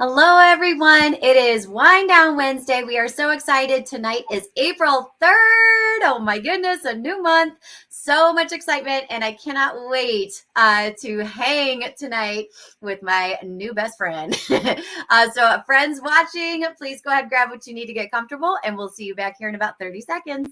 Hello, everyone. It is Wind Down Wednesday. We are so excited. Tonight is April 3rd. Oh my goodness, a new month. So much excitement, and I cannot wait to hang tonight with my new best friend. So friends watching, please go ahead and grab what you need to get comfortable, and we'll see you back here in about 30 seconds.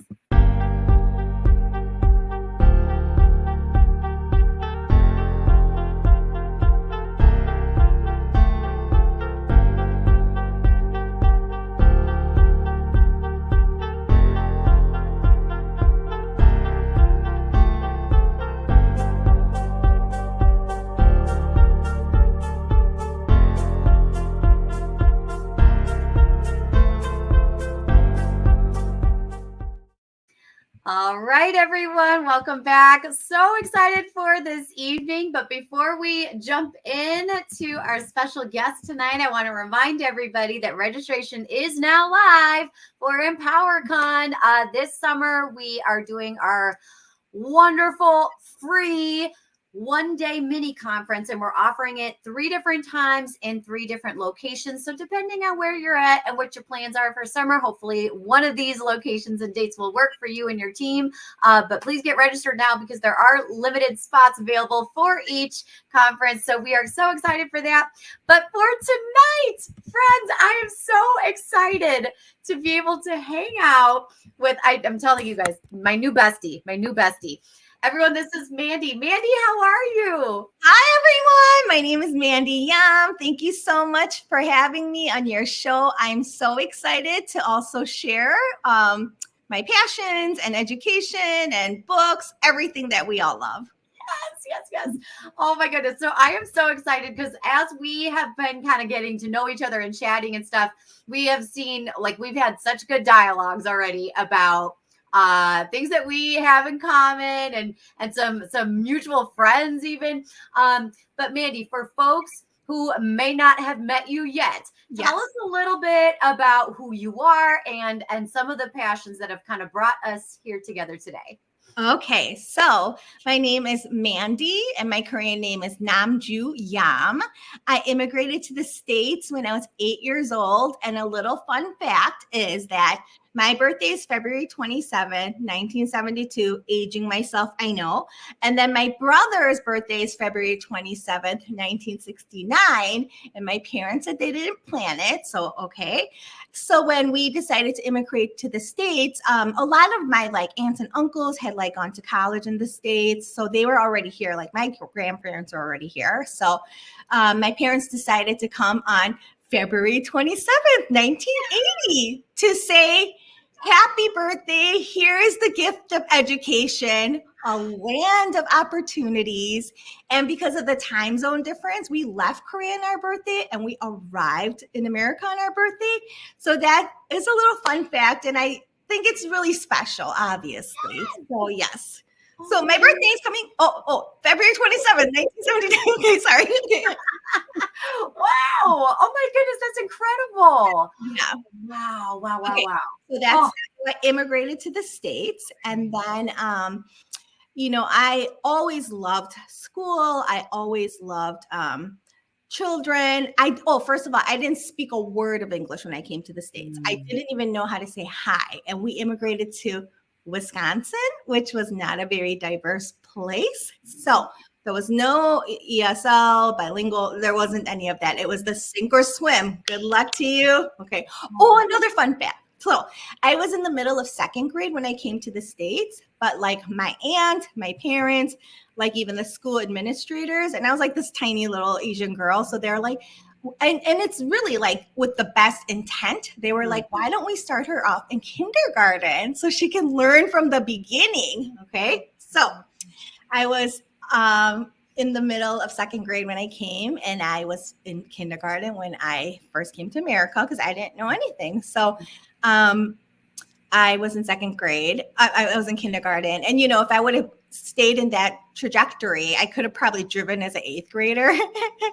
All right, everyone, welcome back. So excited for this evening. But before we jump in to our special guest tonight, I want to remind everybody that registration is now live for EmpowerCon. This summer, we are doing our wonderful free one-day mini conference, and we're offering it 3 different times in 3 different locations. So depending on where you're at and what your plans are for summer, hopefully one of these locations and dates will work for you and your team. But please get registered now because there are limited spots available for each conference. So we are so excited for that. But for tonight, friends, I am so excited to be able to hang out with, I'm telling you guys, my new bestie. Everyone, this is Mandy. Mandy, how are you? Hi, everyone. My name is Mandy Yom. Thank you so much for having me on your show. I'm so excited to also share my passions and education and books, everything that we all love. Yes. Oh my goodness. So I am so excited because as we have been kind of getting to know each other and chatting and stuff, we have seen, like, we've had such good dialogues already about things that we have in common and some mutual friends even. But Mandy, for folks who may not have met you yet, tell us a little bit about who you are and some of the passions that have kind of brought us here together today. Okay, so my name is Mandy and my Korean name is Namju Yam. I immigrated to the States when I was 8 years old. And a little fun fact is that my birthday is February 27, 1972, aging myself, I know. And then my brother's birthday is February 27th, 1969. And my parents said they didn't plan it. So, okay. So when we decided to immigrate to the States, a lot of my aunts and uncles had gone to college in the States. So they were already here. My grandparents are already here. So my parents decided to come on February 27th, 1980 to say, happy birthday. Here is the gift of education, a land of opportunities. And because of the time zone difference, we left Korea on our birthday and we arrived in America on our birthday. So that is a little fun fact. And I think it's really special, obviously. So yes. So my birthday is coming. February 27th, 1979. Okay, sorry. Wow. Oh my goodness, that's incredible. Yeah. Wow. Okay. So that's how I immigrated to the States. And then I always loved school. I always loved children. First of all, I didn't speak a word of English when I came to the States. I didn't even know how to say hi. And we immigrated to Wisconsin, which was not a very diverse place. So there was no ESL, bilingual. There wasn't any of that. It was the sink or swim. Good luck to you. Okay. Oh, another fun fact. So I was in the middle of 2nd grade when I came to the States, but my aunt, my parents, even the school administrators, and I was this tiny little Asian girl. So they're and it's really with the best intent. They were why don't we start her off in kindergarten so she can learn from the beginning? Okay. So I was in the middle of 2nd grade when I came, and I was in kindergarten when I first came to America because I didn't know anything. So I was in 2nd grade. I was in kindergarten. And, if I would have stayed in that trajectory, I could have probably driven as an 8th grader.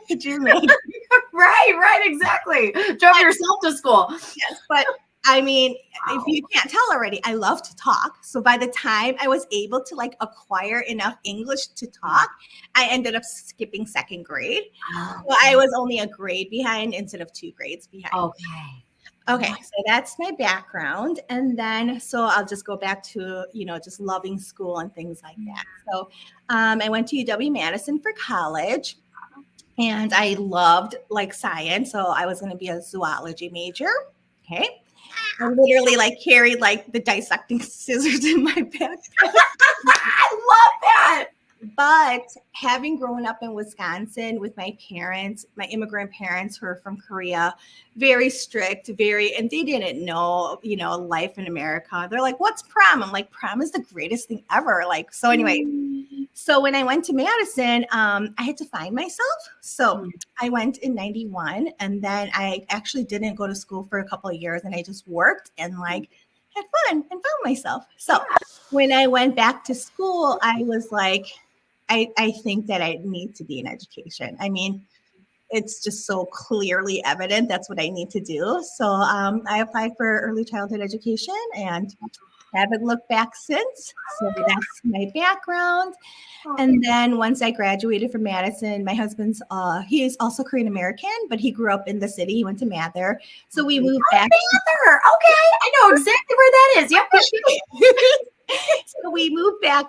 Could you imagine? Right, exactly. Drove yourself to school. Yes, but I mean, if you can't tell already, I love to talk. So by the time I was able to like acquire enough English to talk, I ended up skipping second grade. So I was only a grade behind instead of 2 grades behind. Okay, so that's my background. And then, so I'll just go back to, just loving school and things like that. So I went to UW-Madison for college. And I loved like science. So I was going to be a zoology major. Okay. I literally like carried like the dissecting scissors in my backpack. I love that. But having grown up in Wisconsin with my parents, my immigrant parents who are from Korea, very strict, and they didn't know, life in America. They're like, what's prom? I'm like, prom is the greatest thing ever. Like, so anyway, so when I went to Madison, I had to find myself. So I went in 91, and then I actually didn't go to school for a couple of years, and I just worked and like had fun and found myself. So when I went back to school, I was like, I think that I need to be in education. I mean, it's just so clearly evident that's what I need to do. So I applied for early childhood education and haven't looked back since. So that's my background. And then once I graduated from Madison, my husband's, he is also Korean American, but he grew up in the city. He went to Mather. So we moved back. Mather. Okay. I know exactly where that is. Yep. So we moved back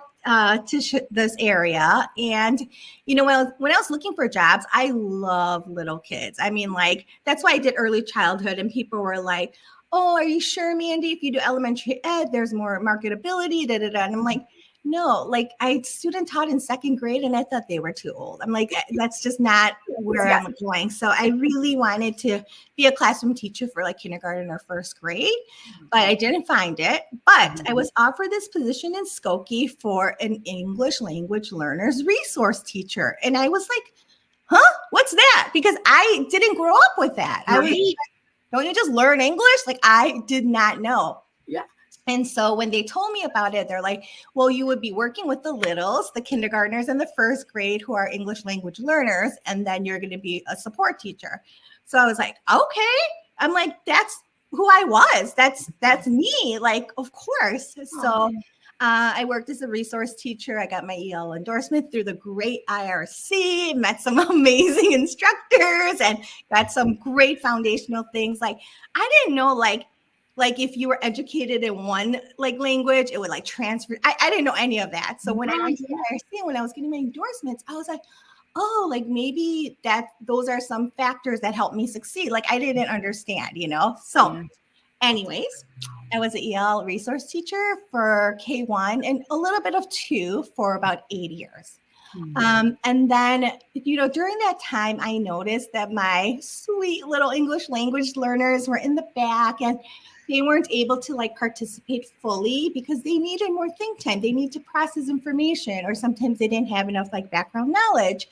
to this area. And, when I was looking for jobs, I love little kids. I mean, like, that's why I did early childhood. And people were like, oh, are you sure, Mandy, if you do elementary ed, there's more marketability, da, da, da. And I'm like, no, like I student taught in second grade and I thought they were too old. I'm like, that's just not where I'm going. So I really wanted to be a classroom teacher for like kindergarten or first grade, but I didn't find it. But I was offered this position in Skokie for an English language learners resource teacher. And I was like, huh, what's that? Because I didn't grow up with that. I was like, don't you just learn English? Like I did not know. Yeah. And so when they told me about it, they're like, well, you would be working with the littles, the kindergartners and the first grade who are English language learners, and then you're going to be a support teacher. So I was like, okay. I'm like, that's who I was. That's me. Like, of course. So I worked as a resource teacher. I got my EL endorsement through the great IRC, met some amazing instructors and got some great foundational things. Like I didn't know like if you were educated in one like language, it would like transfer. I didn't know any of that. So when I went to the IRC, when I was getting my endorsements, I was like, oh, like maybe those are some factors that helped me succeed. Like I didn't understand, So anyways, I was an EL resource teacher for K1 and a little bit of 2 for about 8 years. And then, during that time, I noticed that my sweet little English language learners were in the back and they weren't able to like participate fully because they needed more think time. They need to process information, or sometimes they didn't have enough like background knowledge.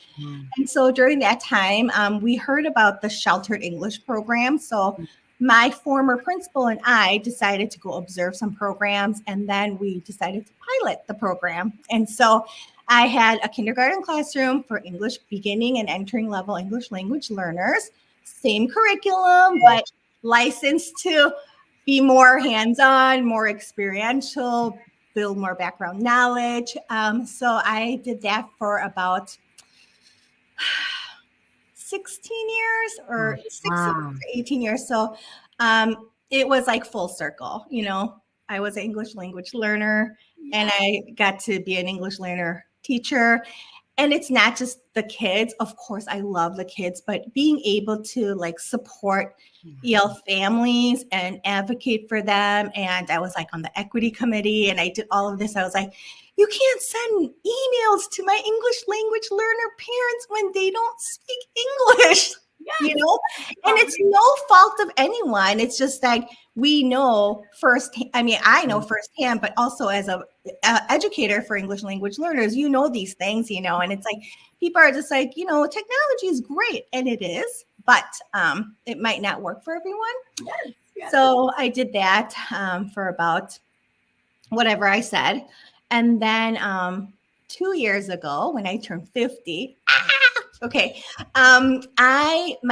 And so during that time, we heard about the sheltered English program. So my former principal and I decided to go observe some programs, and then we decided to pilot the program. And so I had a kindergarten classroom for English beginning and entering level English language learners, same curriculum, but licensed to be more hands-on, more experiential, build more background knowledge. So I did that for about 16 years or 18 years. So it was like full circle, I was an English language learner and I got to be an English learner teacher. And it's not just the kids. Of course, I love the kids, but being able to like support EL families and advocate for them. And I was like on the equity committee and I did all of this. I was like, you can't send emails to my English language learner parents when they don't speak English, and it's no fault of anyone. It's just like we know firsthand. I mean, I know firsthand, but also as a educator for English language learners, these things, and it's like people are just like, technology is great, and it is, but it might not work for everyone. Yes. So I did that for about whatever I said. And then 2 years ago, when I turned 50, my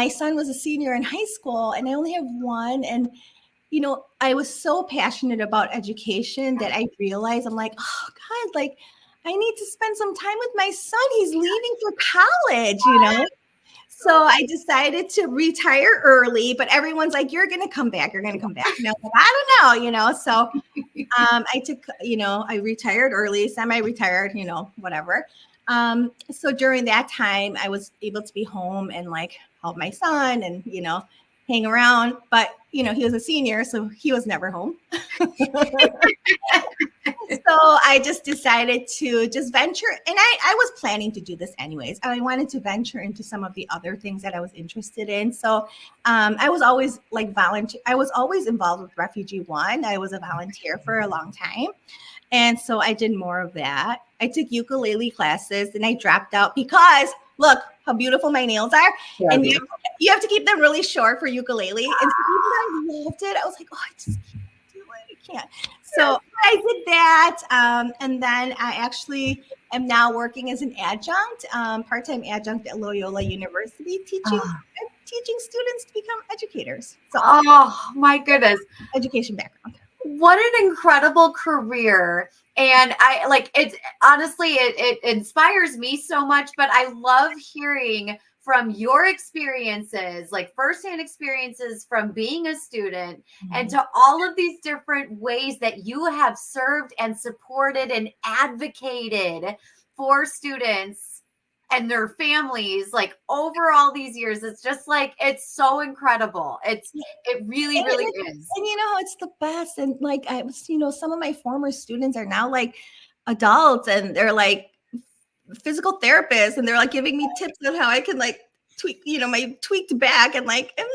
son was a senior in high school, and I only have one. And I was so passionate about education that I realized I'm like, oh God, like I need to spend some time with my son. He's leaving for college. So I decided to retire early, but everyone's like, you're going to come back. You're going to come back. And I'm like, I don't know. So I retired early, semi-retired, whatever. So during that time, I was able to be home and like help my son and, hang around. But, he was a senior, so he was never home. So I just decided to just venture. And I was planning to do this anyways. I wanted to venture into some of the other things that I was interested in. So I was always like volunteer. I was always involved with Refugee One. I was a volunteer for a long time. And so I did more of that. I took ukulele classes and I dropped out because look how beautiful my nails are. Yeah, and you have to keep them really short for ukulele. And so I loved it. I was like, oh, I just can't do it. I can't. So I did that. And then I actually am now working as an adjunct, part-time adjunct at Loyola University, teaching students to become educators. So, oh my goodness. Education background. What an incredible career. And I like it. Honestly, it inspires me so much, but I love hearing from your experiences, like firsthand experiences from being a student, and to all of these different ways that you have served and supported and advocated for students and their families, like over all these years. It's just like, it's so incredible. It really is. And it's the best. And like, I was, some of my former students are now like adults and they're like physical therapists, and they're like giving me tips on how I can like tweak, my tweaked back and like like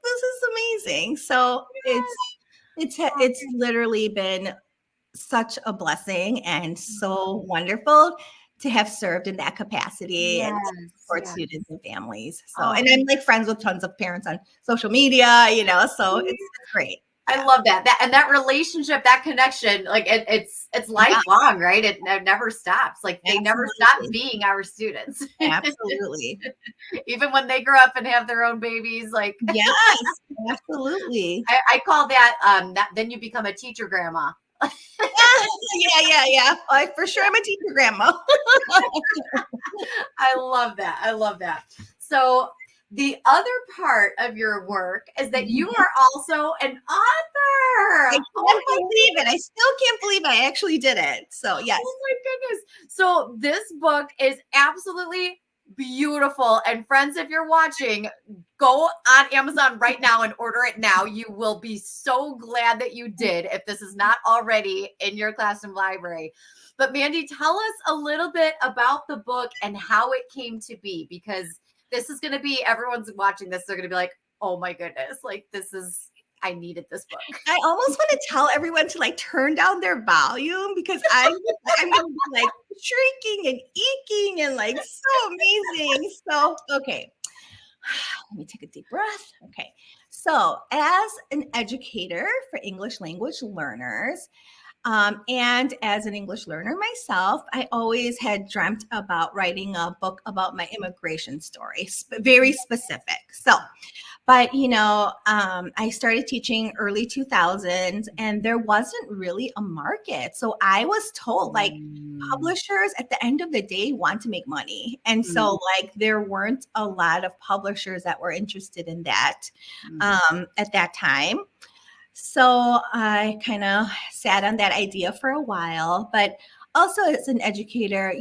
this is amazing. So it's literally been such a blessing and so wonderful to have served in that capacity and support students and families. So and I'm like friends with tons of parents on social media, so it's great. I love that. That relationship, that connection, like it's lifelong, right? It never stops. Like they never stop being our students. Absolutely. Even when they grow up and have their own babies, like yes, absolutely. I call that then you become a teacher grandma. Yeah. For sure, I'm a teacher grandma. I love that. So the other part of your work is that you are also an author. I can't believe it. I still can't believe I actually did it. So yes. Oh my goodness. So this book is absolutely beautiful. And friends, if you're watching, go on Amazon right now and order it now. You will be so glad that you did if this is not already in your classroom library. But Mandy, tell us a little bit about the book and how it came to be, because this is going to be, everyone's watching this, they're going to be like, oh my goodness, like I needed this book. I almost want to tell everyone to like turn down their volume because I'm going to be like shrieking and eeking and like so amazing. So, okay. Let me take a deep breath. Okay. So as an educator for English language learners, and as an English learner myself, I always had dreamt about writing a book about my immigration story, very specific. So, but I started teaching early 2000s and there wasn't really a market. So I was told like publishers at the end of the day want to make money. And so like there weren't a lot of publishers that were interested in that at that time. So I kind of sat on that idea for a while, but also as an educator,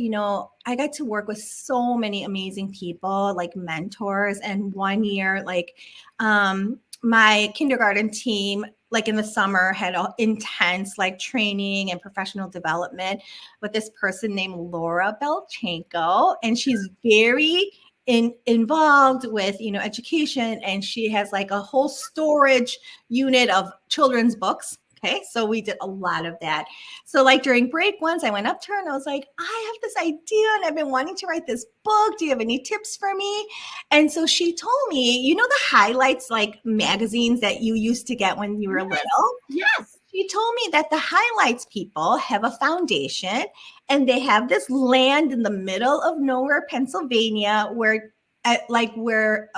I got to work with so many amazing people, like mentors. And one year, like my kindergarten team, like in the summer, had intense like training and professional development with this person named Laura Belchenko, and she's very involved with education, and she has like a whole storage unit of children's books. Okay, so we did a lot of that. So like during break once, I went up to her and I was like, I have this idea and I've been wanting to write this book. Do you have any tips for me? And so she told me, the highlights like magazines that you used to get when you were little? Yes. She told me that the highlights people have a foundation and they have this land in the middle of nowhere, Pennsylvania, where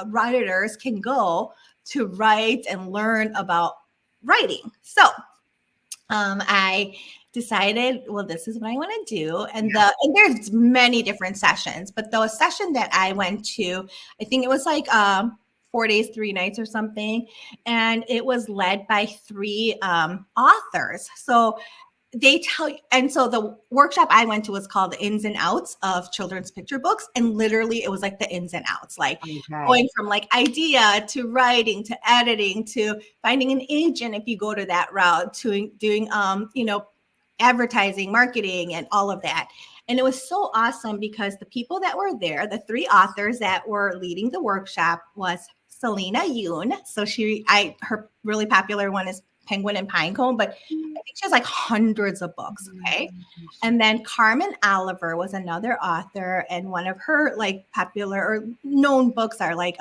writers can go to write and learn about writing. So I decided, well, this is what I want to do. And there's many different sessions, but the session that I went to, I think it was like 4 days, 3 nights or something. And it was led by 3 authors. So they tell you, and so the workshop I went to was called the ins and outs of children's picture books. And literally it was like the ins and outs, like going from like idea to writing, to editing, to finding an agent, if you go to that route, to doing, advertising, marketing, and all of that. And it was so awesome because the people that were there, the 3 authors that were leading the workshop was Selena Yoon. So her really popular one is Penguin and Pinecone, but I think she has like hundreds of books. Okay. And then Carmen Oliver was another author, and one of her like popular or known books are like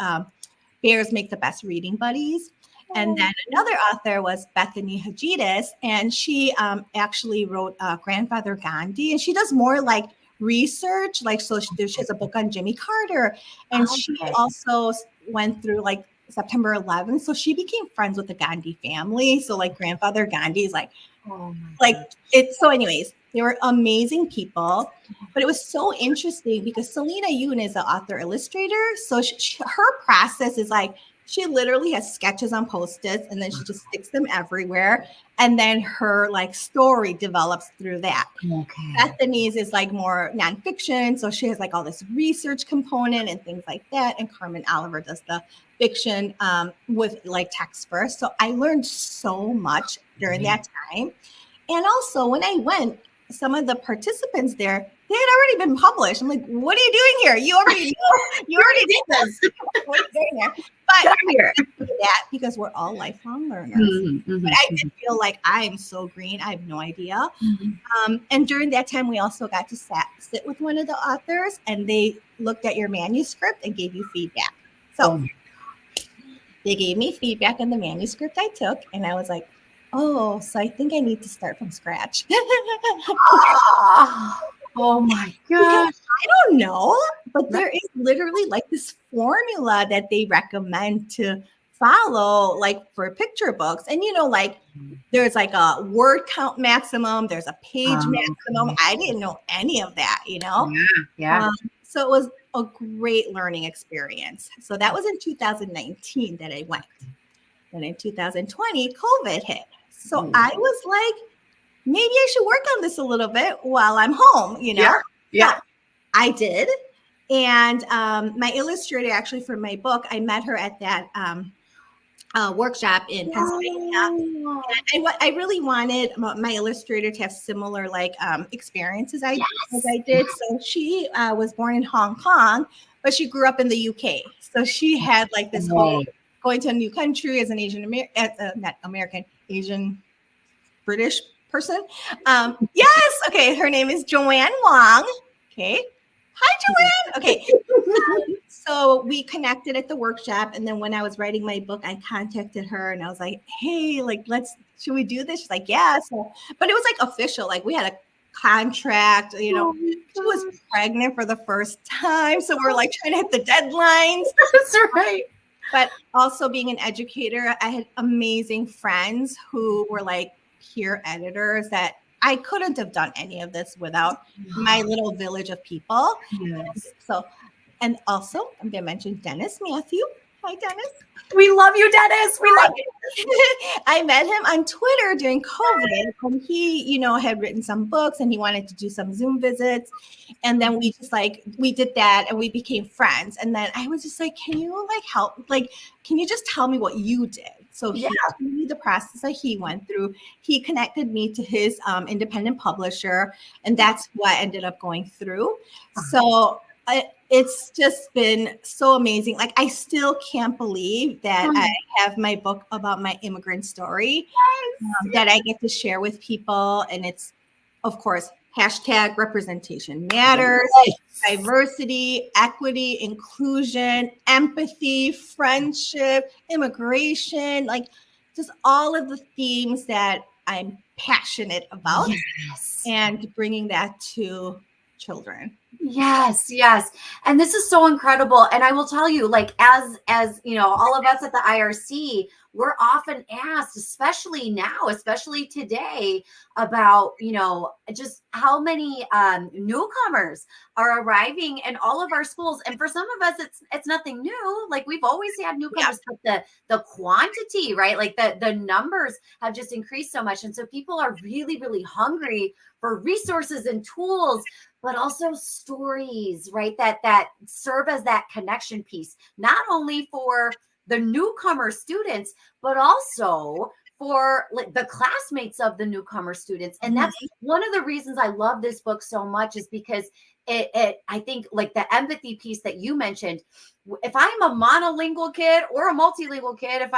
Bears Make the Best Reading Buddies. And then another author was Bethany Hagidis, and she actually wrote Grandfather Gandhi, and she does more like research, like so she has a book on Jimmy Carter, and she also went through like September 11th. So she became friends with the Gandhi family. So like Grandfather Gandhi is like, it's so anyways, they were amazing people, but it was so interesting because Selena Yoon is an author illustrator. So her process is like, she literally has sketches on Post-its and then she just sticks them everywhere. And then her like story develops through that. Bethany's is like more nonfiction. So she has like all this research component and things like that. And Carmen Oliver does the fiction with like text first. So I learned so much during that time. And also when I went, some of the participants there, they had already been published. I'm like, what are you doing here? You already know. You already did this. What are you doing here? But I do that because we're all lifelong learners. But I did feel like I'm so green. I have no idea. And during that time, we also got to sit with one of the authors, and they looked at your manuscript and gave you feedback. So they gave me feedback on the manuscript I took, and I was like, oh, so I think I need to start from scratch. Oh my gosh. I don't know, but there is literally like this formula that they recommend to follow, like for picture books. And, like there's like a word count maximum, there's a page maximum. I didn't know any of that, Yeah. So it was a great learning experience. So that was in 2019 that I went. And in 2020, COVID hit. So I was like, maybe I should work on this a little bit while I'm home, Yeah. So I did. And my illustrator, actually, for my book, I met her at that workshop in Pennsylvania. And I really wanted my illustrator to have similar like experiences as I did. So she was born in Hong Kong, but she grew up in the UK. So she had like this whole going to a new country as an Asian British person. Yes. Okay. Her name is Joanne Wong. Okay. Hi, Joanne. Okay. So we connected at the workshop. And then when I was writing my book, I contacted her and I was like, hey, like, should we do this? She's like, yeah. So, but it was like official. Like we had a contract, she was pregnant for the first time. So we're like trying to hit the deadlines. That's right. But also being an educator, I had amazing friends who were like peer editors that I couldn't have done any of this without my little village of people. Yes. So, and also I'm going to mention Dennis Matthew. Hi, Dennis. We love you, Dennis. We love you. I met him on Twitter during COVID, and he, had written some books and he wanted to do some Zoom visits. And then we did that and we became friends. And then I was just like, can you help? Can you just tell me what you did? So he told me the process that he went through. He connected me to his independent publisher, and that's what I ended up going through. So it's just been so amazing. Like, I still can't believe that I have my book about my immigrant story that I get to share with people. And it's, of course, hashtag representation matters, diversity, equity, inclusion, empathy, friendship, immigration, like just all of the themes that I'm passionate about and bringing that to children. Yes. And this is so incredible. And I will tell you, like, as all of us at the IRC, we're often asked, especially now, especially today, about, just how many newcomers are arriving in all of our schools. And for some of us, it's nothing new. Like, we've always had newcomers, but the quantity, right? Like the numbers have just increased so much. And so people are really, really hungry for resources and tools, but also stories, right? That serve as that connection piece, not only for the newcomer students, but also for like the classmates of the newcomer students. And that's one of the reasons I love this book so much, is because I think, like, the empathy piece that you mentioned, if I'm a monolingual kid or a multilingual kid, if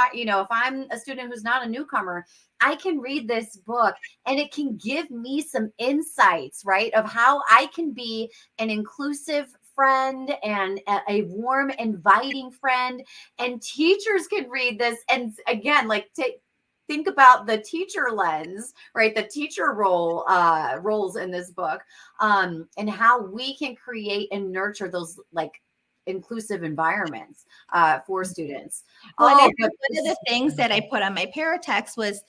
I'm a student who's not a newcomer, I can read this book and it can give me some insights, right, of how I can be an inclusive friend and a warm, inviting friend. And teachers can read this and, again, like, think about the teacher lens, right? The teacher roles in this book, and how we can create and nurture those, like, inclusive environments for students. One of the things that I put on my paratext was,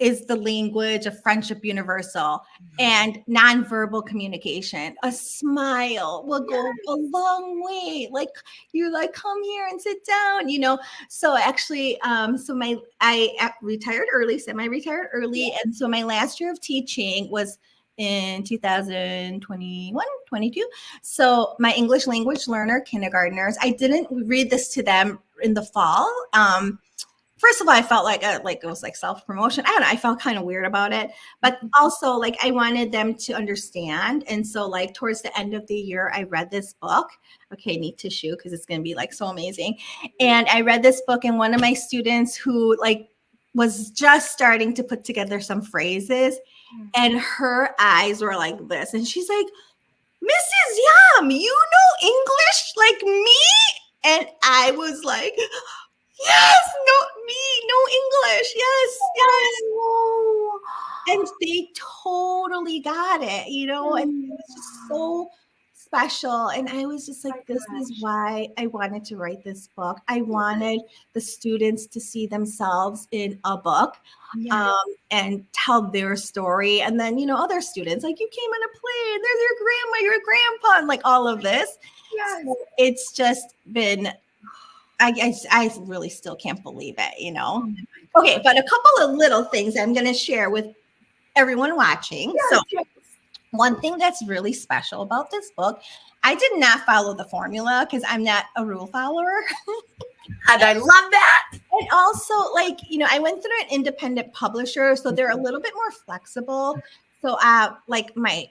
is the language of friendship universal and nonverbal communication. A smile will go a long way. Like, you're like, come here and sit down, So actually, I retired early, semi-retired early. And so my last year of teaching was in 2021, 22. So my English language learner kindergartners, I didn't read this to them in the fall. First of all, I felt like it was like self-promotion. I don't know. I felt kind of weird about it, but also, like, I wanted them to understand. And so, like, towards the end of the year, I read this book. Okay, need tissue because it's going to be like so amazing. And I read this book, and one of my students who, like, was just starting to put together some phrases, and her eyes were like this, and she's like, "Mrs. Yom, you know English like me?" And I was like, yes, no English. Yes. Oh. And they totally got it, and it was just so special. And I was just like, this is why I wanted to write this book. I wanted the students to see themselves in a book, and tell their story. And then, other students, like, you came in a play and there's your grandma, your grandpa, and like all of this. Yes. So it's just been, I really still can't believe it, Okay, but a couple of little things I'm going to share with everyone watching. One thing that's really special about this book, I did not follow the formula because I'm not a rule follower. And I love that. And also, like, I went through an independent publisher, so they're a little bit more flexible. So, like, my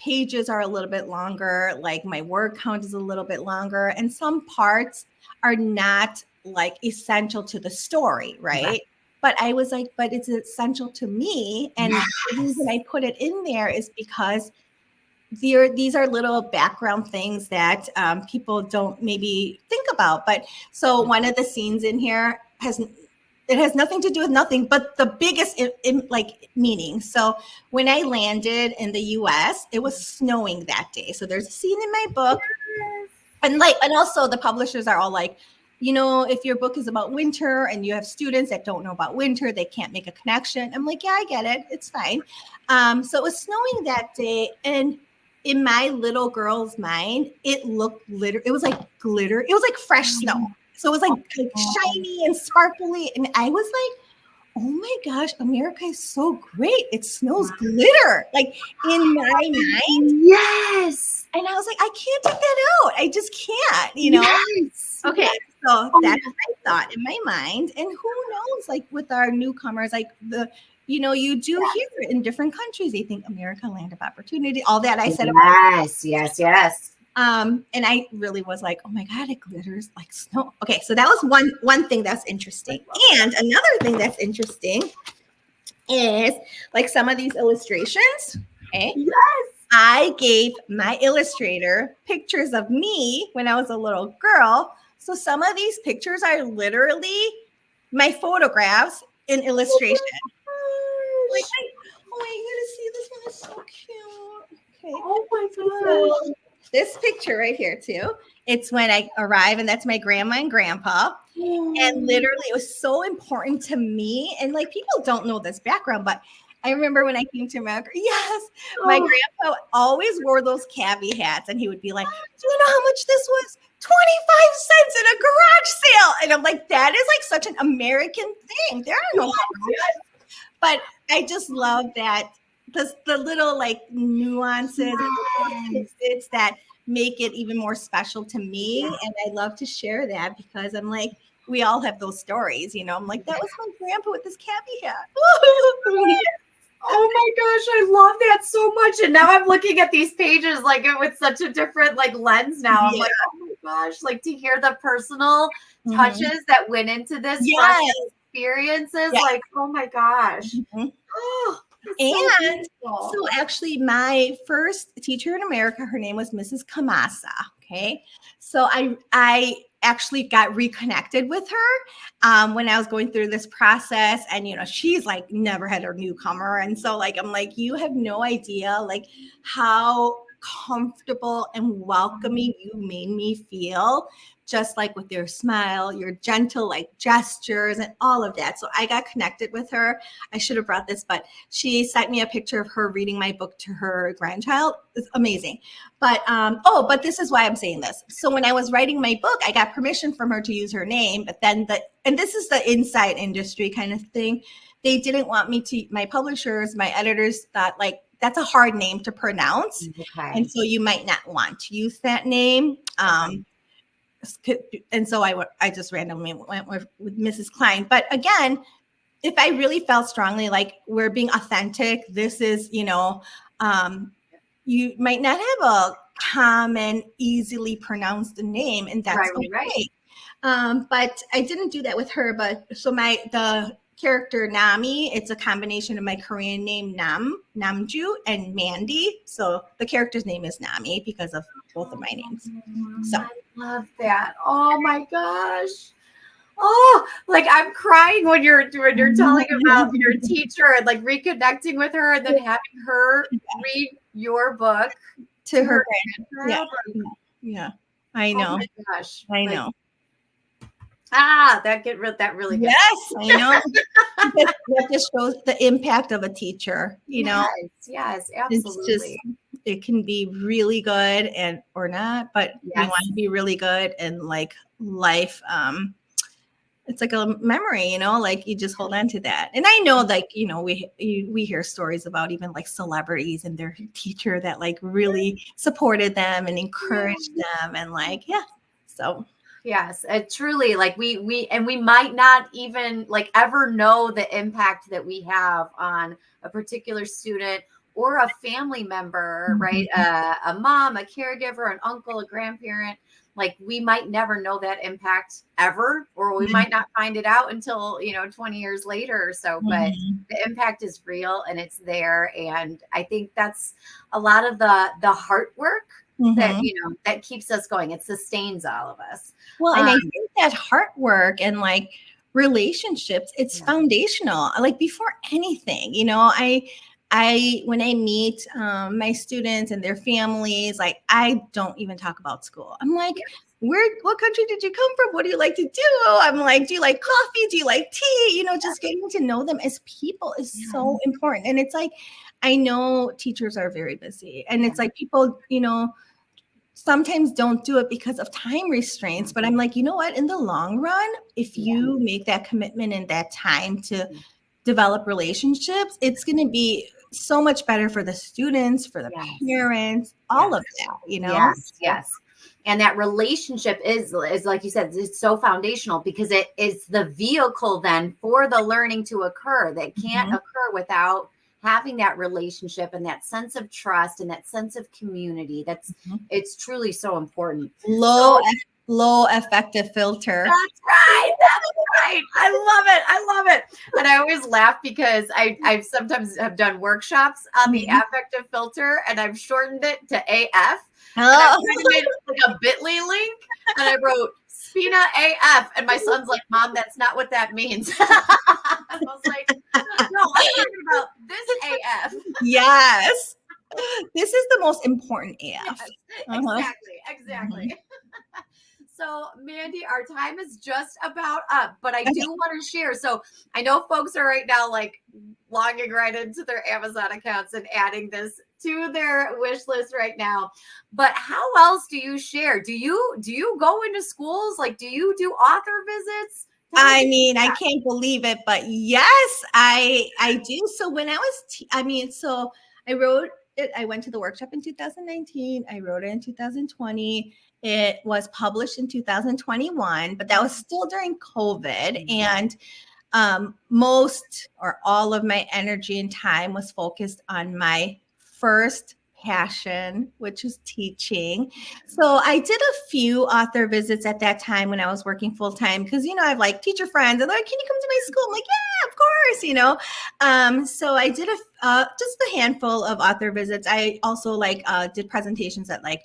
pages are a little bit longer, like my word count is a little bit longer, and some parts are not like essential to the story, right? But I was like, but it's essential to me. And the reason I put it in there is because these are little background things that people don't maybe think about. But so one of the scenes in here has nothing to do with nothing, but the biggest like meaning. So when I landed in the US, it was snowing that day. So there's a scene in my book. And also the publishers are all like, if your book is about winter and you have students that don't know about winter, they can't make a connection. I'm like, yeah, I get it. It's fine. So it was snowing that day. And in my little girl's mind, it looked glitter. It was like glitter. It was like fresh snow. So it was like shiny and sparkly. And I was like, oh my gosh, America is so great. It snows glitter. Like, in my mind. Yes. And I was like, I can't take that out. I just can't, Yes. Okay. So that's what I thought in my mind. And who knows, like, with our newcomers, like you do hear in different countries, they think America, land of opportunity, all that I said. Yes. And I really was like, oh my God, it glitters like snow. Okay. So that was one thing that's interesting. And another thing that's interesting is, like, some of these illustrations. Okay. Yes. I gave my illustrator pictures of me when I was a little girl. So some of these pictures are literally my photographs in illustration. Like, you gotta see this one is so cute. Okay. Oh my gosh. So this picture right here too. It's when I arrive, and that's my grandma and grandpa. And literally, it was so important to me. And like, people don't know this background, but I remember when I came to America, yes, my grandpa always wore those cabbie hats, and he would be like, do you know how much this was? 25 cents in a garage sale. And I'm like, that is like such an American thing. There are no but I just love that the little like nuances and tidbits that make it even more special to me. And I love to share that because I'm like, we all have those stories, you know. I'm like, that was my grandpa with this cabbie hat. Oh my gosh, I love that so much. And now I'm looking at these pages like with such a different like lens now. I'm like, oh my gosh, like to hear the personal touches that went into this experiences. Like, oh my gosh. Oh, and so actually my first teacher in America, her name was Mrs. Kamasa. Okay. So I actually got reconnected with her when I was going through this process, and you know, she's like never had a newcomer, and so like I'm like, you have no idea like how comfortable and welcoming you made me feel, just like with your smile, your gentle like gestures and all of that. So I got connected with her. I should have brought this, but she sent me a picture of her reading my book to her grandchild. It's amazing. But but this is why I'm saying this. So when I was writing my book, I got permission from her to use her name, but then and this is the inside industry kind of thing. They didn't want me to, my publishers, my editors thought like, that's a hard name to pronounce. And so you might not want to use that name. And so I just randomly went with Mrs. Klein. But again, if I really felt strongly like we're being authentic, this is, you know, you might not have a common, easily pronounced name, and that's okay. But I didn't do that with her. But so the character Nami, it's a combination of my Korean name Namju and Mandy. So the character's name is Nami because of both of my names. So I love that. Oh my gosh. Oh, like I'm crying when you're telling about your teacher and like reconnecting with her and then having her read your book to her grandchild. Yeah. I know. Oh my gosh. I know. That really gets yes, I know. That just shows the impact of a teacher, you know. Yes, absolutely. It can be really good and or not, but we want to be really good and like life. It's like a memory, you know, like you just hold on to that. And I know, like, you know, we hear stories about even like celebrities and their teacher that like really supported them and encouraged them and like, so. Yes, truly, like we might not even like ever know the impact that we have on a particular student or a family member, right? A mom, a caregiver, an uncle, a grandparent. Like we might never know that impact ever, or we might not find it out until, 20 years later or so, but the impact is real and it's there. And I think that's a lot of the hard work that, that keeps us going. It sustains all of us. Well, and I think that hard work and like relationships, it's foundational. Like before anything, I when I meet my students and their families, like I don't even talk about school. I'm like, what country did you come from? What do you like to do? I'm like, do you like coffee? Do you like tea? Just getting to know them as people is so important. And it's like, I know teachers are very busy, and it's like people, sometimes don't do it because of time restraints. But I'm like, you know what? In the long run, if you make that commitment and that time to develop relationships, it's going to be so much better for the students, for the parents, all of that, Yes. And that relationship is like you said, it's so foundational because it is the vehicle then for the learning to occur that can't occur without having that relationship and that sense of trust and that sense of community. It's truly so important. Low effective filter. That's right. I love it. And I always laugh because I sometimes have done workshops on the affective filter and I've shortened it to AF. And I made like a bit.ly link and I wrote Spina AF. And my son's like, Mom, that's not what that means. I was like, no, I'm talking about this AF. Yes. This is the most important AF. Yes, exactly. So, Mandy, our time is just about up, but I do want to share. So, I know folks are right now like logging right into their Amazon accounts and adding this to their wish list right now. But how else do you share? Do you go into schools? Like, do you do author visits? I mean, I can't believe it, but yes, I do. So when I was, so I wrote it. I went to the workshop in 2019. I wrote it in 2020. It was published in 2021, but that was still during COVID. And most or all of my energy and time was focused on my first passion, which is teaching. So I did a few author visits at that time when I was working full time because, I have like teacher friends and they're like, can you come to my school? I'm like, yeah, of course, So I did just a handful of author visits. I also did presentations at the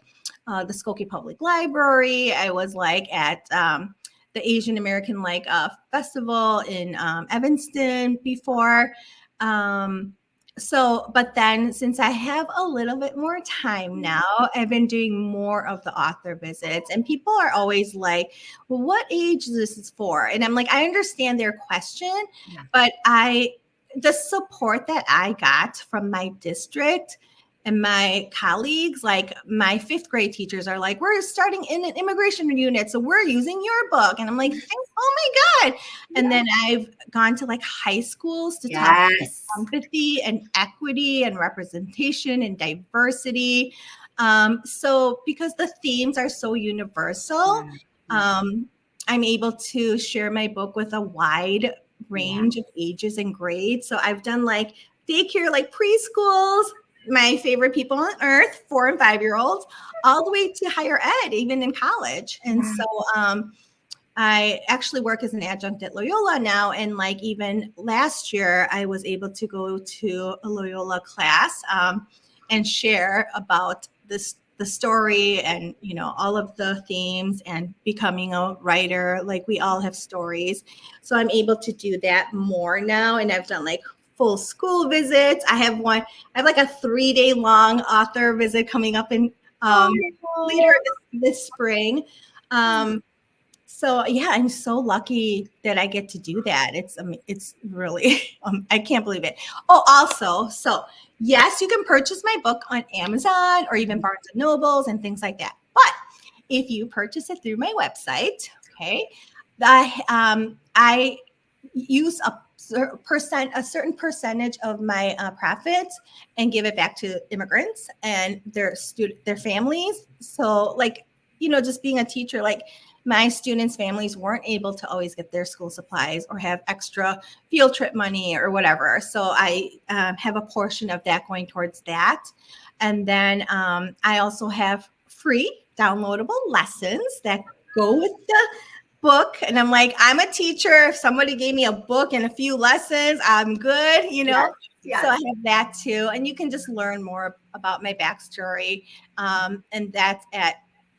Skokie Public Library. I was at the Asian American festival in Evanston before. But then since I have a little bit more time now, I've been doing more of the author visits, and people are always like, well, what age this is for? And I'm like, I understand their question, but the support that I got from my district and my colleagues, like my 5th grade teachers are like, we're starting in an immigration unit, so we're using your book. And I'm like, oh my God. And then I've gone to high schools to talk about empathy and equity and representation and diversity. So because the themes are so universal, I'm able to share my book with a wide range of ages and grades. So I've done daycare, preschools, my favorite people on earth, 4 and 5-year-olds, all the way to higher ed, even in college. And so I actually work as an adjunct at Loyola now. And even last year, I was able to go to a Loyola class and share about the story and, all of the themes and becoming a writer. We all have stories. So I'm able to do that more now. And I've done full school visits. I have a 3-day long author visit coming up in later this spring. So yeah, I'm so lucky that I get to do that. It's really, I can't believe it. Oh, also, so yes, you can purchase my book on Amazon or even Barnes and Nobles and things like that. But if you purchase it through my website, okay, I use a certain percentage of my profits and give it back to immigrants and their families. So just being a teacher, my students' families weren't able to always get their school supplies or have extra field trip money or whatever. So I have a portion of that going towards that. And then I also have free downloadable lessons that go with the book. And I'm like, I'm a teacher. If somebody gave me a book and a few lessons, I'm good, Yes. So I have that too. And you can just learn more about my backstory. And that's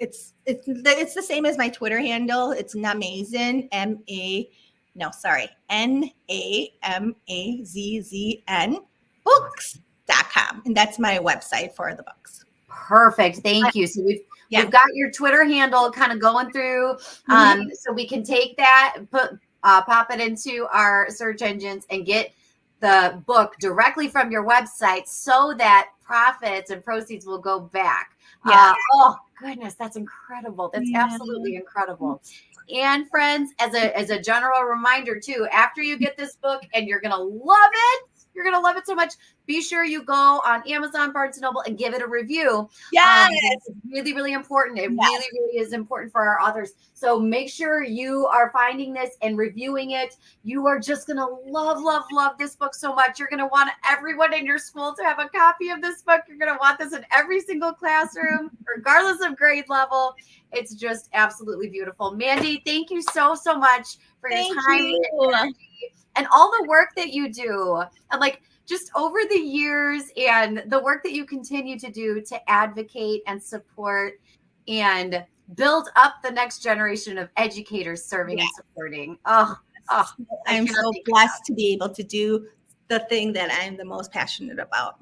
it's the same as my Twitter handle. It's Namazin, NAMAZZN books.com. And that's my website for the books. Perfect. Thank you. So we've got your Twitter handle kind of going through. So we can take that, pop it into our search engines and get the book directly from your website so that profits and proceeds will go back. Oh goodness, that's incredible. That's absolutely incredible. And friends, as a general reminder too, after you get this book and you're going to love it, you're going to love it so much. Be sure you go on Amazon, Barnes & Noble, and give it a review. Yes. It's really, really important. It really, really is important for our authors. So make sure you are finding this and reviewing it. You are just going to love, love, love this book so much. You're going to want everyone in your school to have a copy of this book. You're going to want this in every single classroom, regardless of grade level. It's just absolutely beautiful. Mandy, thank you so, so much for your time and all the work that you do. And just over the years and the work that you continue to do to advocate and support and build up the next generation of educators serving and supporting. I'm so blessed to be able to do the thing that I'm the most passionate about.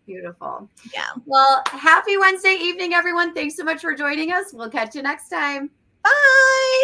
Beautiful. Yeah. Well, happy Wednesday evening, everyone. Thanks so much for joining us. We'll catch you next time. Bye.